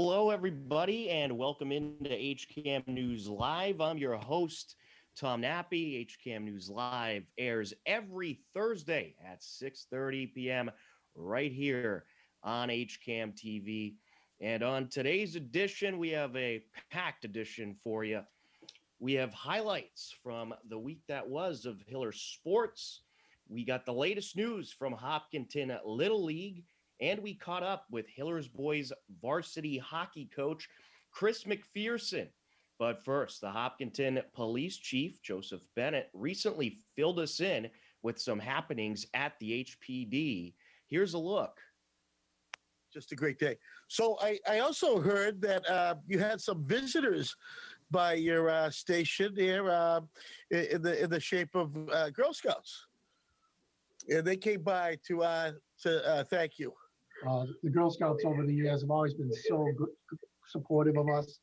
Hello, everybody, and welcome into HCAM News Live. I'm your host, Tom Nappy. HCAM News Live airs every Thursday at 6:30 p.m. right here on HCAM TV. And on today's edition, we have a packed edition for you. We have highlights from the week that was of Hiller sports. We got the latest news from Hopkinton Little League, and we caught up with Hiller's boys varsity hockey coach, Chris McPherson. But first, the Hopkinton police chief, Joseph Bennett, recently filled us in with some happenings at the HPD. Here's a look. Just a great day. So I also heard that you had some visitors by your station here in the shape of Girl Scouts, and they came by to thank you. The Girl Scouts over the years have always been so good, supportive of us,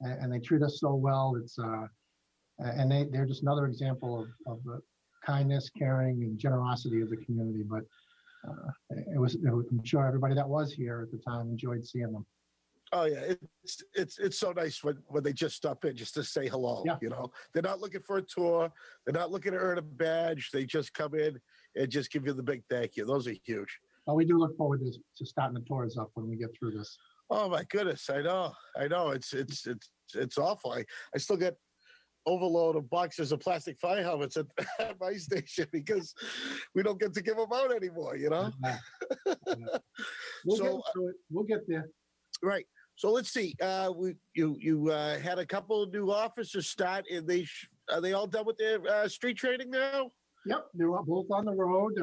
and they treat us so well. It's and they're just another example of the kindness, caring, and generosity of the community. But I'm sure everybody that was here at the time enjoyed seeing them. Oh yeah, it's so nice when they just stop in just to say hello. Yeah. You know, they're not looking for a tour. They're not looking to earn a badge. They just come in and just give you the big thank you. Those are huge. Well, we do look forward to starting the tours up when we get through this. Oh my goodness, I know. It's awful. I still get overload of boxes of plastic fire helmets at my station because we don't get to give them out anymore. You know. We'll get there. Right. So let's see. You had a couple of new officers start, and are they all done with their street training now? Yep, they're both on the road.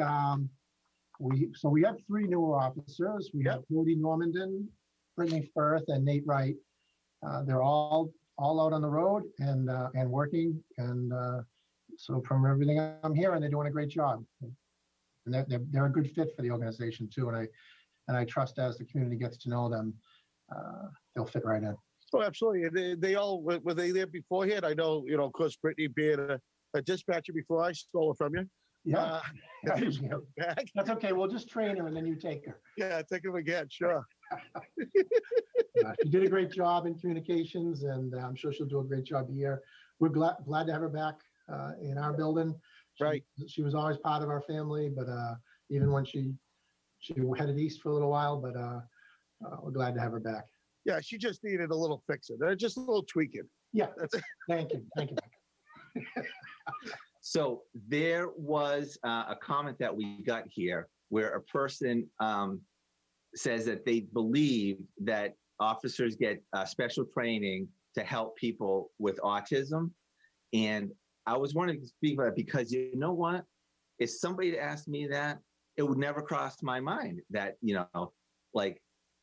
We have three newer officers. We have Cody Normandin, Brittany Firth, and Nate Wright. They're all out on the road and working. And so from everything I'm hearing, they're doing a great job. And they're a good fit for the organization too. And I trust as the community gets to know them, they'll fit right in. Oh, absolutely. They all were they there beforehand? I know, of course, Brittany being a dispatcher before I stole it from you. Yeah. Back. That's okay. We'll just train her and then you take her. Yeah, take him again. Sure. She did a great job in communications, and I'm sure she'll do a great job here. We're glad to have her back in our building. She was always part of our family, but even when she headed east for a little while, but we're glad to have her back. Yeah, she just needed a little fixing, just a little tweaking. Yeah, thank you. So there was a comment that we got here where a person says that they believe that officers get special training to help people with autism. And I was wanting to speak about it because you know what? If somebody had asked me that, it would never cross my mind that,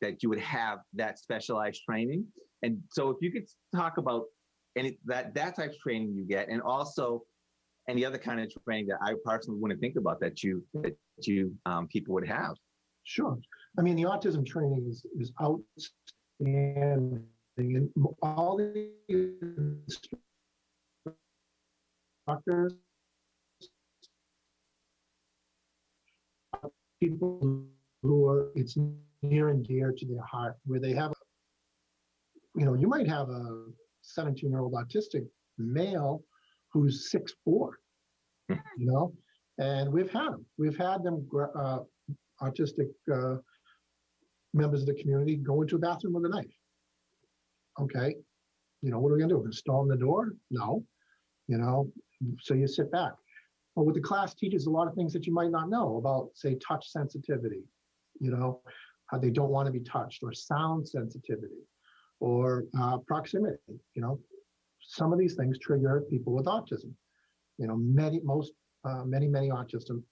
that you would have that specialized training. And so if you could talk about that type of training you get, and also any other kind of training that I personally wouldn't think about that you people would have. Sure. I mean, the autism training is outstanding. And all the instructors, people it's near and dear to their heart, where they have, you might have a 17-year-old autistic male who's 6'4", and we've had them autistic members of the community go into a bathroom with a knife. Okay, what are we gonna do? We're gonna storm the door? No, so you sit back. But with the class teaches a lot of things that you might not know about, say, touch sensitivity, how they don't want to be touched, or sound sensitivity, or proximity. Some of these things trigger people with autism. Many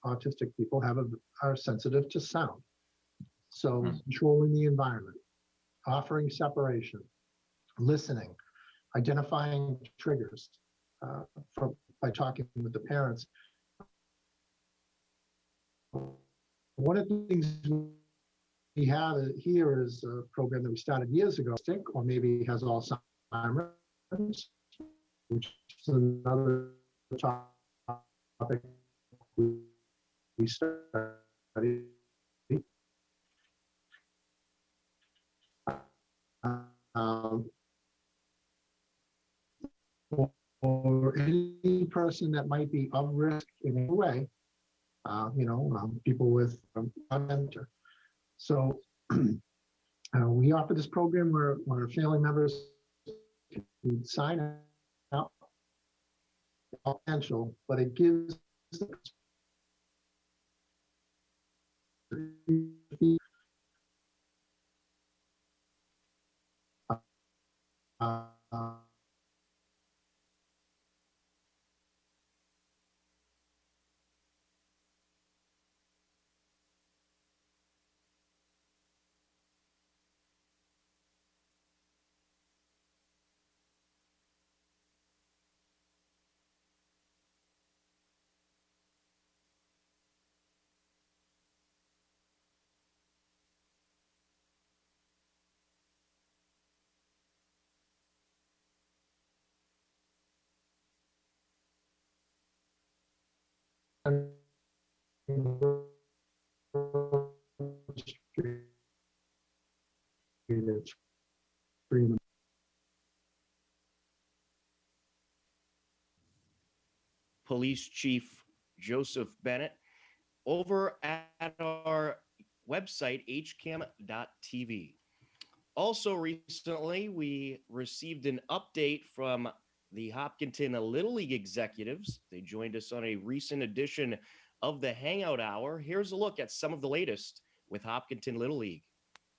autistic people are sensitive to sound. So controlling the environment, offering separation, listening, identifying triggers by talking with the parents. One of the things we have here is a program that we started years ago, or maybe has Alzheimer's, which is another topic we study. um, or any person that might be of risk in any way, people with mentor. So we offer this program where family members can sign up potential, but it gives uh, Police Chief Joseph Bennett over at our website, hcam.tv. Also, recently, we received an update from the Hopkinton Little League executives. They joined us on a recent edition of the Hangout Hour. Here's a look at some of the latest with Hopkinton Little League.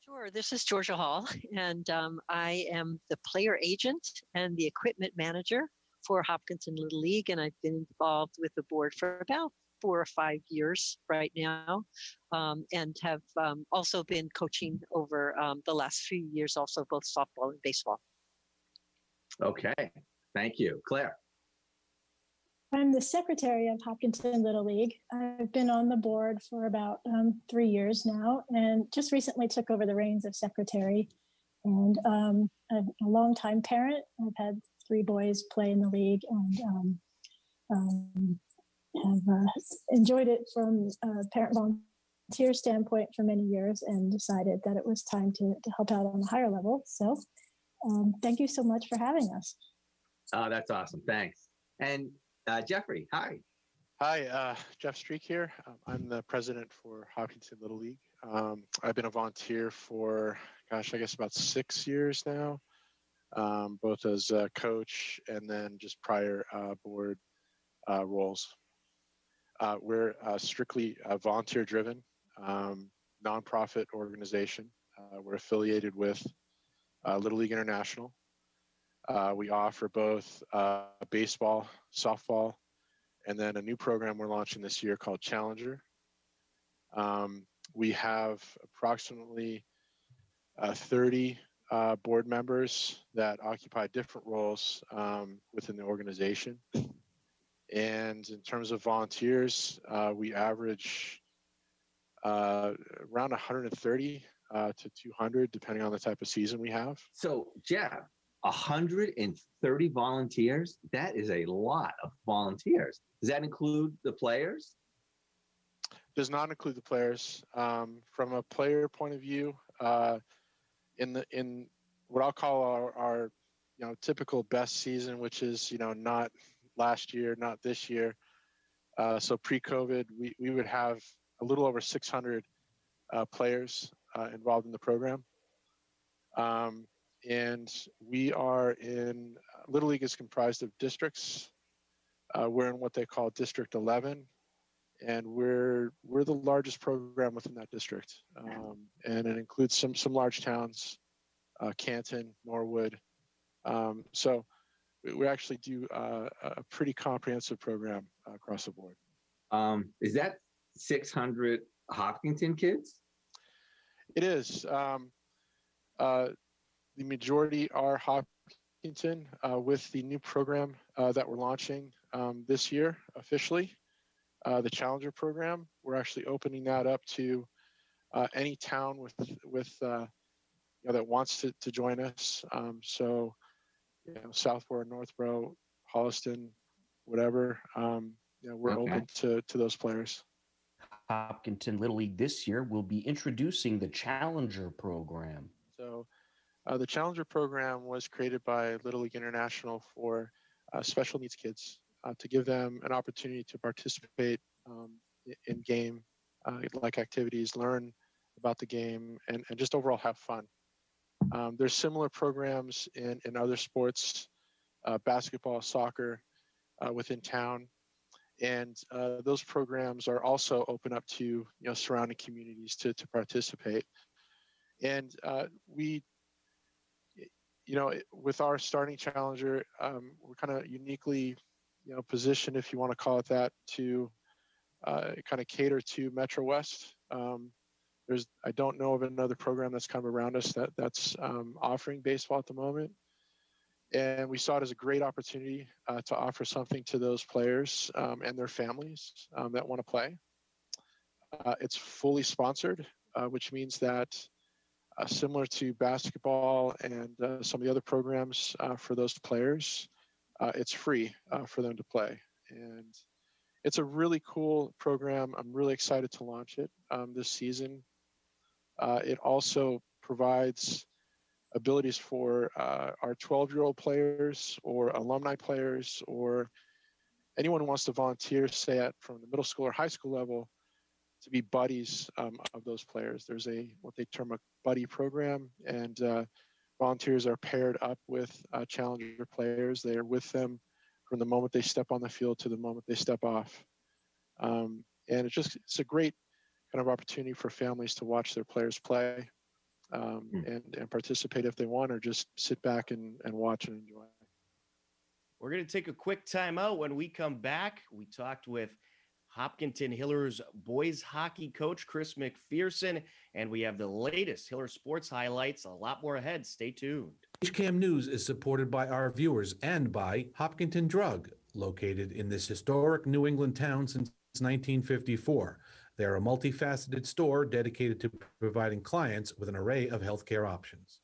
Sure. This is Georgia Hall, and I am the player agent and the equipment manager for Hopkinton Little League, and I've been involved with the board for about 4 or 5 years right now, and have also been coaching over the last few years, also both softball and baseball. Okay, thank you. Claire. I'm the secretary of Hopkinton Little League. I've been on the board for about 3 years now, and just recently took over the reins of secretary. And I'm a longtime parent. I've had 3 boys play in the league, and have enjoyed it from a parent volunteer standpoint for many years, and decided that it was time to help out on a higher level. So thank you so much for having us. Oh, that's awesome. Thanks. And Jeffrey, hi. Hi, Jeff Streak here. I'm the president for Hopkinton Little League. I've been a volunteer for, I guess about 6 years now, both as a coach and then just prior board roles. We're strictly volunteer driven, nonprofit organization. We're affiliated with Little League International. We offer both baseball, softball, and then a new program we're launching this year called Challenger. We have approximately 30 board members that occupy different roles within the organization. And in terms of volunteers, we average around 130 to 200, depending on the type of season we have. So, Jeff, 130 volunteers? That is a lot of volunteers. Does that include the players? Does not include the players. From a player point of view, in what I'll call our typical best season, which is not last year, not this year. So pre-COVID, we would have a little over 600 players involved in the program. And we are in, Little League is comprised of districts. We're in what they call District 11, and we're the largest program within that district. And it includes some large towns, Canton, Norwood. So we actually do a pretty comprehensive program across the board. Is that 600 Hopkinton kids? It is. The majority are Hopkinton with the new program that we're launching this year officially, the Challenger program. We're actually opening that up to any town with that wants to join us. So, Southborough, Northborough, Holliston, whatever. We're open to those players. Hopkinton Little League this year will be introducing the Challenger program. So The Challenger program was created by Little League International for special needs kids to give them an opportunity to participate in game like activities, learn about the game, and just overall have fun. There's similar programs in other sports, basketball, soccer within town. And those programs are also open up to surrounding communities to participate. And we, with our starting challenger, we're kind of uniquely, positioned, if you want to call it that, to kind of cater to Metro West. I don't know of another program that's kind of around us that's offering baseball at the moment. And we saw it as a great opportunity to offer something to those players and their families that want to play. It's fully sponsored, which means that similar to basketball and some of the other programs for those players, it's free for them to play. And it's a really cool program. I'm really excited to launch it this season. It also provides abilities for our 12-year-old players or alumni players or anyone who wants to volunteer, say from the middle school or high school level, to be buddies of those players. There's what they term a buddy program, and volunteers are paired up with challenger players. They are with them from the moment they step on the field to the moment they step off. And it's a great kind of opportunity for families to watch their players play and participate if they want, or just sit back and watch and enjoy. We're going to take a quick timeout. When we come back, we talked with Hopkinton Hillers boys hockey coach Chris McPherson, and we have the latest Hiller sports highlights. A lot more ahead. Stay tuned. HCAM News is supported by our viewers and by Hopkinton Drug, located in this historic New England town since 1954. They are a multifaceted store dedicated to providing clients with an array of healthcare options.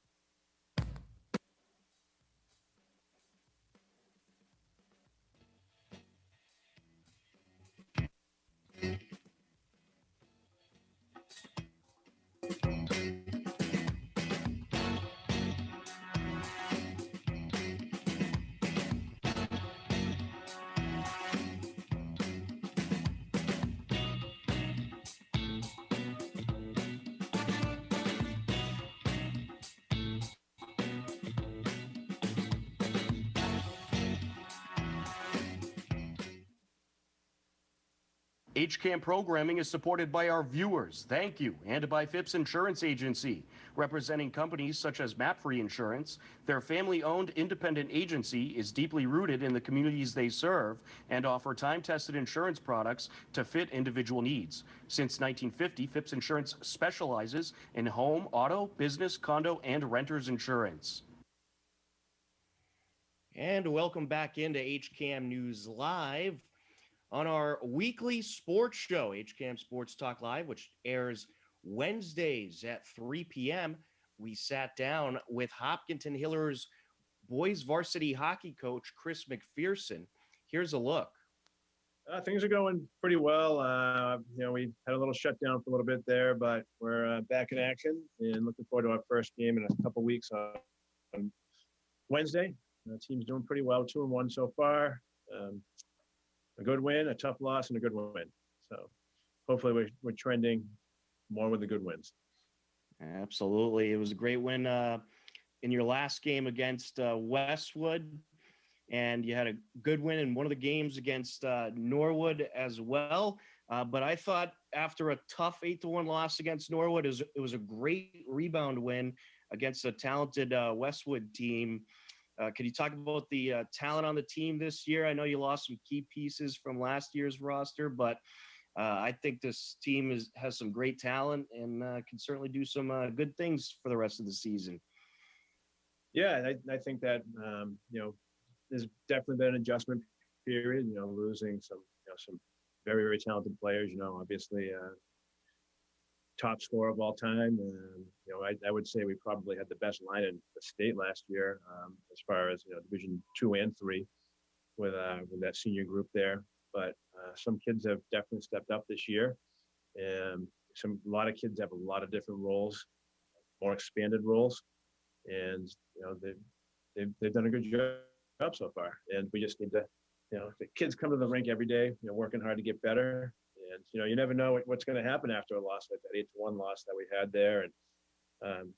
HCAM programming is supported by our viewers, thank you, and by Phipps Insurance Agency, representing companies such as MapFree Insurance. Their family-owned independent agency is deeply rooted in the communities they serve and offer time-tested insurance products to fit individual needs. Since 1950, Phipps Insurance specializes in home, auto, business, condo, and renters insurance. And welcome back into HCAM News Live. On our weekly sports show, HCAM Sports Talk Live, which airs Wednesdays at 3 p.m., we sat down with Hopkinton Hillers boys varsity hockey coach Chris McPherson. Here's a look. Things are going pretty well. We had a little shutdown for a little bit there, but we're back in action and looking forward to our first game in a couple weeks on Wednesday. The team's doing pretty well, 2-1 so far. A good win, a tough loss, and a good win. So hopefully we're trending more with the good wins. Absolutely. It was a great win in your last game against Westwood, and you had a good win in one of the games against Norwood as well. But I thought after a tough 8-1 loss against Norwood, it was a great rebound win against a talented Westwood team. Can you talk about the talent on the team this year? I know you lost some key pieces from last year's roster, but I think this team has some great talent and can certainly do some good things for the rest of the season. Yeah, I think that there's definitely been an adjustment period. Losing some very, very talented players. Obviously top scorer of all time. I would say we probably had the best line in the state last year as far as Division 2 and 3 with that senior group there. But some kids have definitely stepped up this year, and a lot of kids have a lot of different roles, more expanded roles. and they've done a good job so far. And we just need to, the kids come to the rink every day, working hard to get better. And you never know what's going to happen after a loss like that 8-1 loss that we had there. And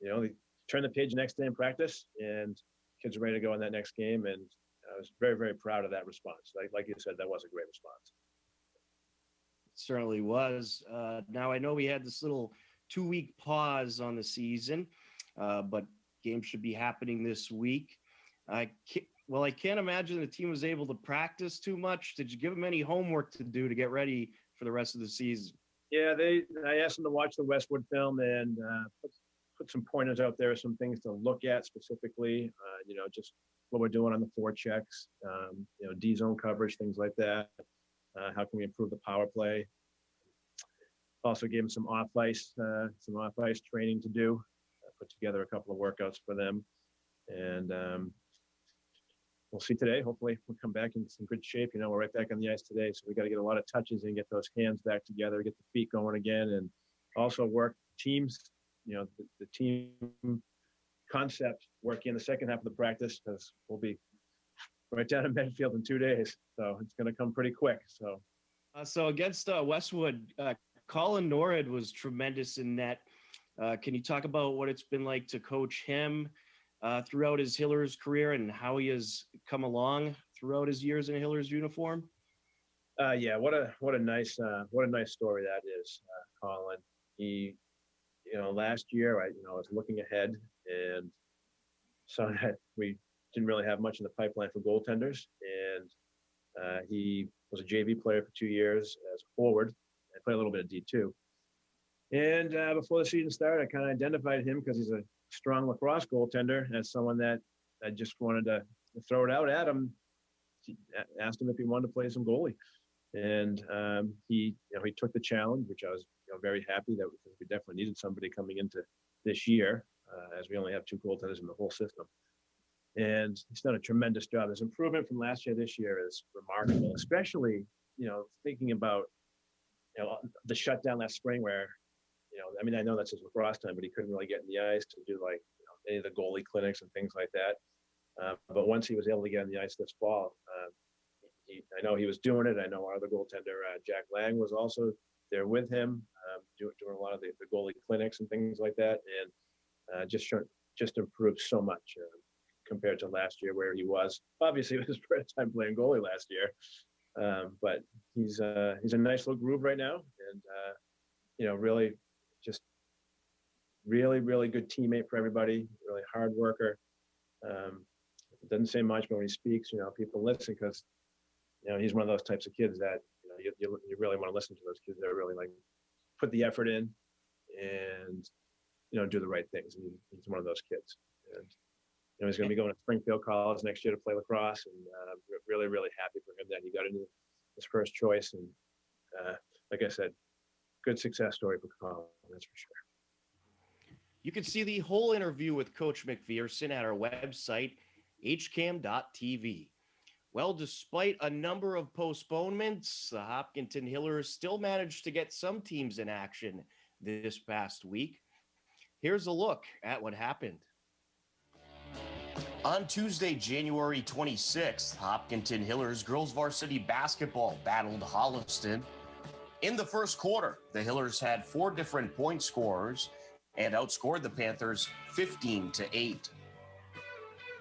they turn the page next day in practice, and kids are ready to go in that next game. And I was very, very proud of that response. Like you said, that was a great response. It certainly was. Now I know we had this little 2-week pause on the season, but games should be happening this week. I can't imagine the team was able to practice too much. Did you give them any homework to do to get ready for the rest of the season? Yeah, I asked them to watch the Westwood film and put some pointers out there, some things to look at specifically, just what we're doing on the forechecks, D zone coverage, things like that. How can we improve the power play? Also gave them some off ice training to do. Put together a couple of workouts for them, and we'll see today. Hopefully we'll come back in some good shape. We're right back on the ice today, so we got to get a lot of touches and get those hands back together, get the feet going again, and also work teams. The team concept working in the second half of the practice, because we'll be right down in Medfield in 2 days, so it's going to come pretty quick. So against Westwood, Colin Norrid was tremendous in net. Can you talk about what it's been like to coach him throughout his Hillers career and how he has come along throughout his years in a Hillers uniform? Yeah, what a nice story that is, Colin. He, last year I was looking ahead and saw that we didn't really have much in the pipeline for goaltenders, and he was a JV player for 2 years as a forward. I played a little bit of D2. And before the season started, I kind of identified him because he's a strong lacrosse goaltender as someone that I just wanted to throw it out at him. Asked him if he wanted to play some goalie, and he took the challenge, which I was very happy that, because we definitely needed somebody coming into this year, as we only have 2 goaltenders in the whole system. And he's done a tremendous job. His improvement from last year this year is remarkable, especially thinking about the shutdown last spring where. I know that's his lacrosse time, but he couldn't really get in the ice to do any of the goalie clinics and things like that. But once he was able to get on the ice this fall, I know he was doing it. I know our other goaltender, Jack Lang, was also there with him, doing a lot of the goalie clinics and things like that, and just improved so much compared to last year, where he was. Obviously, it was his first time playing goalie last year, but he's a nice little groove right now, and really. Just really, really good teammate for everybody, really hard worker. Doesn't say much, but when he speaks, people listen, because, he's one of those types of kids that, you really want to listen to those kids that really put the effort in and, do the right things. And he's one of those kids. And, he's going to be going to Springfield College next year to play lacrosse, and really, really happy for him that he got into his first choice. And like I said, good success story for Colin, that's for sure. You can see the whole interview with Coach McPherson at our website, hcam.tv. Well, despite a number of postponements, the Hopkinton Hillers still managed to get some teams in action this past week. Here's a look at what happened. On Tuesday, January 26th, Hopkinton Hillers girls varsity basketball battled Holliston. In the first quarter, the Hillers had 4 different point scorers and outscored the Panthers 15-8.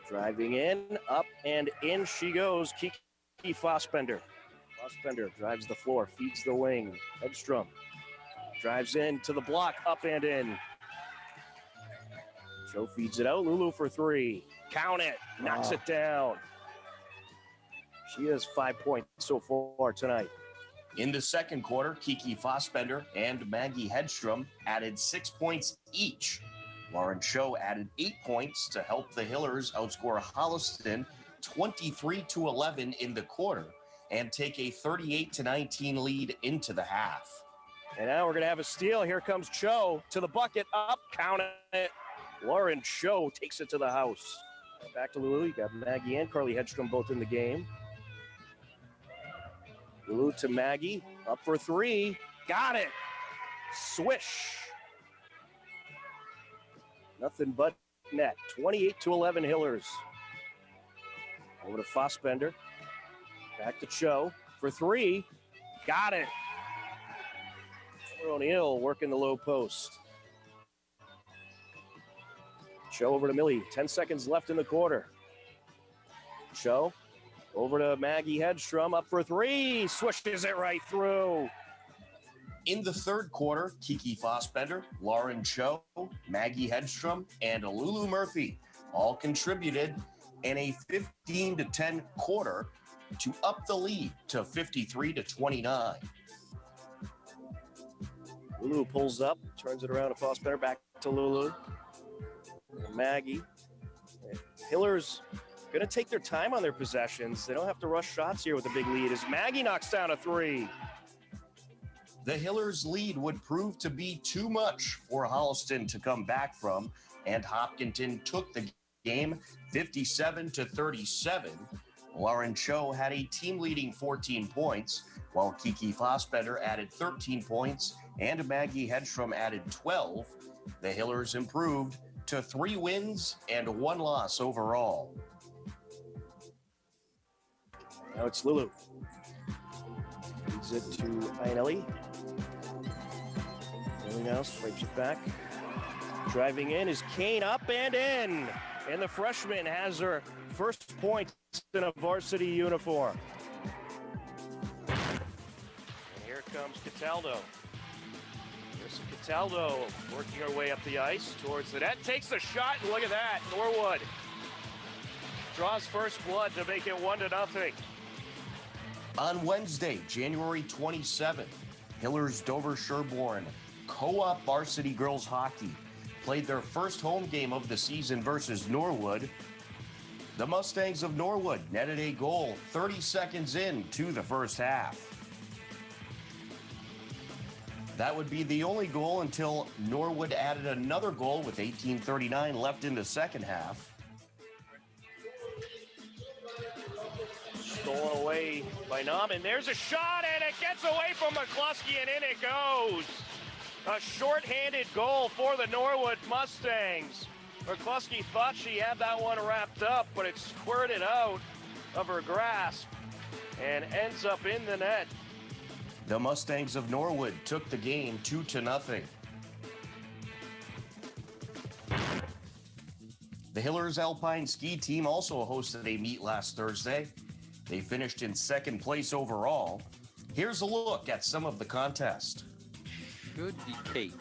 Driving in, up and in she goes, Kiki Fossbender. Fossbender drives the floor, feeds the wing. Hedstrom drives in to the block, up and in. Joe feeds it out, Lulu for 3. Count it, knocks it down. She has 5 points so far tonight. In the second quarter, Kiki Fossbender and Maggie Hedstrom added 6 points each. Lauren Cho added 8 points to help the Hillers outscore Holliston 23-11 in the quarter and take a 38-19 lead into the half. And now we're going to have a steal. Here comes Cho to the bucket, up, count it. Lauren Cho takes it to the house. Back to Lulu. You got Maggie and Carly Hedstrom both in the game. Lulu to Maggie, up for 3. Got it. Swish. Nothing but net. 28-11 Hillers. Over to Fossbender. Back to Cho for three. Got it. O'Neill working the low post. Cho over to Millie. 10 seconds left in the quarter. Cho over to Maggie Hedstrom. Up for three. Swishes it right through. In the third quarter, Kiki Fossbender, Lauren Cho, Maggie Hedstrom, and Lulu Murphy all contributed in a 15-10 quarter to up the lead to 53-29. Lulu pulls up, turns it around to Fossbender, back to Lulu. And Maggie. Hillers going to take their time on their possessions. They don't have to rush shots here with a big lead as Maggie knocks down a three. The Hillers' lead would prove to be too much for Holliston to come back from, and Hopkinton took the game 57-37. Lauren Cho had a team-leading 14 points, while Kiki Fossbender added 13 points and Maggie Hedstrom added 12. The Hillers improved to 3 wins and 1 loss overall. Now it's Lulu. Leads it to Ainelli. Now swipes it back. Driving in is Kane, up and in. And the freshman has her first point in a varsity uniform. And here comes Cataldo. Here's Cataldo working her way up the ice towards the net. Takes the shot, and look at that. Norwood draws first blood to make it 1-0. On Wednesday, January 27th, Hillers Dover Sherborne Co-op varsity girls hockey played their first home game of the season versus Norwood. The Mustangs of Norwood netted a goal 30 seconds into the first half. That would be the only goal until Norwood added another goal with 18:39 left in the second half. Stolen away by Nam, and there's a shot, and it gets away from McCluskey, and in it goes. A short-handed goal for the Norwood Mustangs. McCluskey thought she had that one wrapped up, but it squirted out of her grasp and ends up in the net. The Mustangs of Norwood took the game 2-0. The Hillers Alpine ski team also hosted a meet last Thursday. They finished in second place overall. Here's a look at some of the contest. Should be Kate.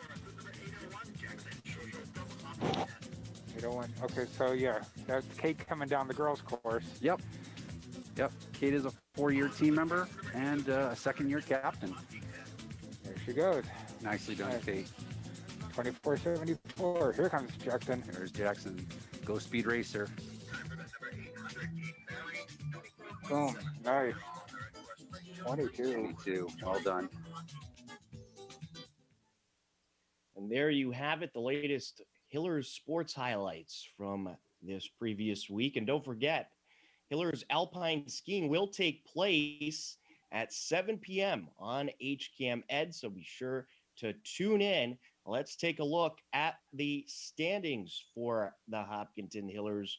Okay, so yeah, that's Kate coming down the girls' course. Yep. Kate is a 4-year team member and a second-year captain. There she goes. Nicely done, Nice. Kate. 24-74. Here comes Jackson. There's Jackson. Go Speed Racer. Boom. Nice. 22. 22. Well done. And there you have it, the latest Hillers sports highlights from this previous week. And don't forget, Hillers Alpine skiing will take place at 7 p.m. on HCAM Ed, so be sure to tune in. Let's take a look at the standings for the Hopkinton Hillers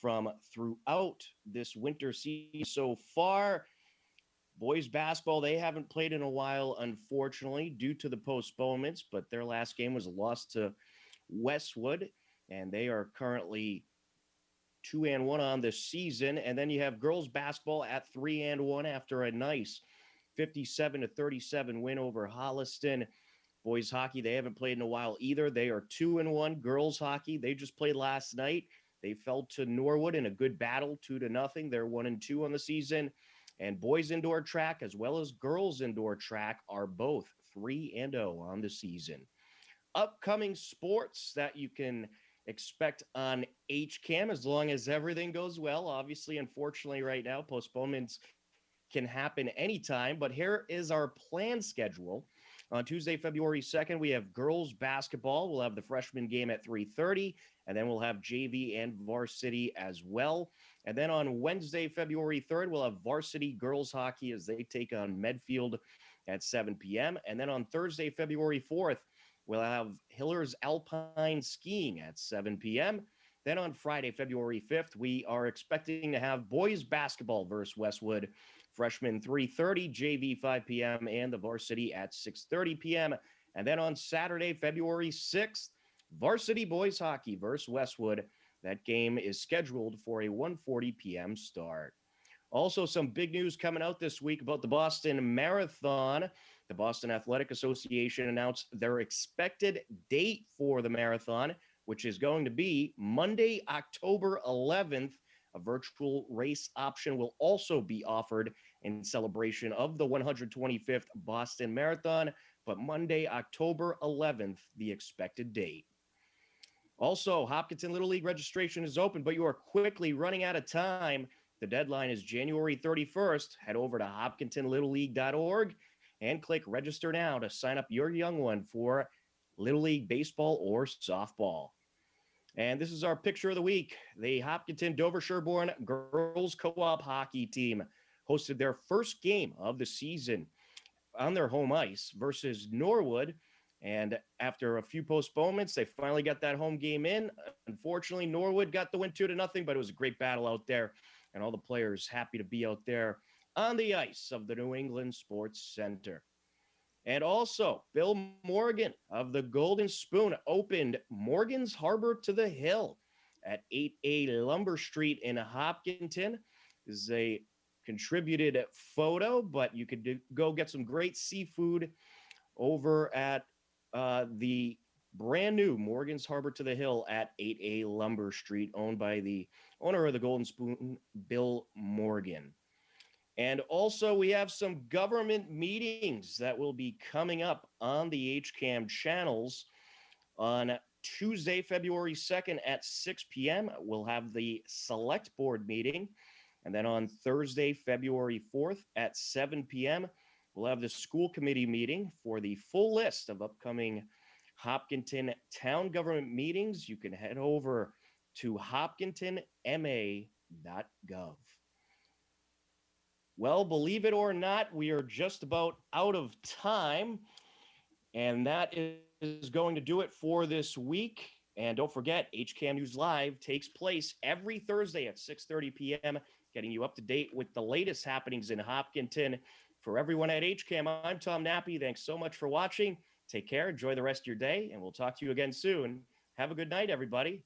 from throughout this winter season so far. Boys basketball, they haven't played in a while, unfortunately, due to the postponements, but their last game was a loss to Westwood, and they are currently 2-1 on the season. And then you have girls basketball at 3-1 after a nice 57-37 win over Holliston. Boys hockey, they haven't played in a while either. They are 2-1. Girls hockey, they just played last night. They fell to Norwood in a good battle, 2-0. They're 1-2 on the season. And boys indoor track as well as girls indoor track are both 3-0 on the season. Upcoming sports that you can expect on HCAM as long as everything goes well. Obviously, unfortunately, right now, postponements can happen anytime, but here is our planned schedule. On Tuesday, February 2nd, we have girls basketball. We'll have the freshman game at 3:30, and then we'll have JV and varsity as well. And then on Wednesday, February 3rd, we'll have varsity girls hockey as they take on Medfield at 7 p.m. And then on Thursday, February 4th, we'll have Hillers Alpine skiing at 7 p.m. Then on Friday, February 5th, we are expecting to have boys basketball versus Westwood. Freshman 3:30, JV 5 p.m., and the varsity at 6:30 p.m. And then on Saturday, February 6th, varsity boys hockey versus Westwood. That game is scheduled for a 1:40 p.m. start. Also, some big news coming out this week about the Boston Marathon. The Boston Athletic Association announced their expected date for the marathon, which is going to be Monday, October 11th. A virtual race option will also be offered in celebration of the 125th Boston Marathon, but Monday, October 11th, the expected date. Also, Hopkinton Little League registration is open, but you are quickly running out of time. The deadline is January 31st. Head over to hopkintonlittleleague.org and click register now to sign up your young one for Little League baseball or softball. And this is our picture of the week. The Hopkinton Dover Sherborne girls co-op hockey team hosted their first game of the season on their home ice versus Norwood. And after a few postponements, they finally got that home game in. Unfortunately, Norwood got the win 2-0, but it was a great battle out there. And all the players happy to be out there on the ice of the New England Sports Center. And also, Bill Morgan of the Golden Spoon opened Morgan's Harbor to the Hill at 8A Lumber Street in Hopkinton. This is a contributed photo, but you could go get some great seafood over at the brand new Morgan's Harbor to the Hill at 8A Lumber Street, owned by the owner of the Golden Spoon, Bill Morgan. And also, we have some government meetings that will be coming up on the HCAM channels. On Tuesday, February 2nd at 6 p.m., we'll have the Select Board meeting. And then on Thursday, February 4th at 7 p.m., we'll have the school committee meeting. For the full list of upcoming Hopkinton town government meetings, you can head over to hopkintonma.gov. Well, believe it or not, we are just about out of time, and that is going to do it for this week. And don't forget, HCAM News Live takes place every Thursday at 6:30 p.m., getting you up to date with the latest happenings in Hopkinton. For everyone at HCAM, I'm Tom Nappy. Thanks so much for watching. Take care. Enjoy the rest of your day, and we'll talk to you again soon. Have a good night, everybody.